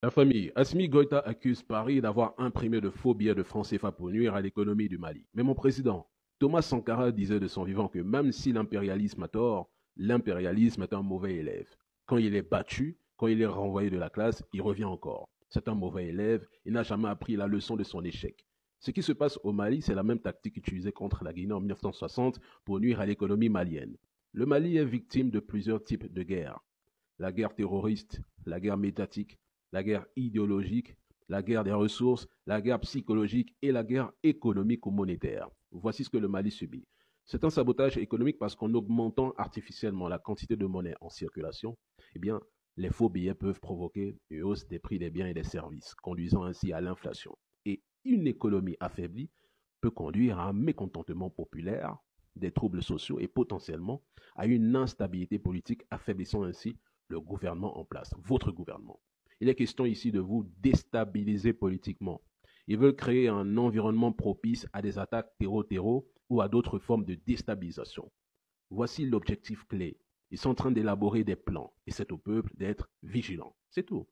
La famille Assimi Goïta accuse Paris d'avoir imprimé de faux billets de francs CFA pour nuire à l'économie du Mali. Mais mon président, Thomas Sankara disait de son vivant que même si l'impérialisme a tort, l'impérialisme est un mauvais élève. Quand il est battu, quand il est renvoyé de la classe, il revient encore. C'est un mauvais élève, il n'a jamais appris la leçon de son échec. Ce qui se passe au Mali, c'est la même tactique utilisée contre la Guinée en 1960 pour nuire à l'économie malienne. Le Mali est victime de plusieurs types de guerres. La guerre terroriste, la guerre médiatique, la guerre idéologique, la guerre des ressources, la guerre psychologique et la guerre économique ou monétaire. Voici ce que le Mali subit. C'est un sabotage économique parce qu'en augmentant artificiellement la quantité de monnaie en circulation, eh bien, les faux billets peuvent provoquer une hausse des prix des biens et des services, conduisant ainsi à l'inflation. Et une économie affaiblie peut conduire à un mécontentement populaire, des troubles sociaux et potentiellement à une instabilité politique, affaiblissant ainsi le gouvernement en place, votre gouvernement. Il est question ici de vous déstabiliser politiquement. Ils veulent créer un environnement propice à des attaques terreau-terreau ou à d'autres formes de déstabilisation. Voici l'objectif clé. Ils sont en train d'élaborer des plans et c'est au peuple d'être vigilant. C'est tout.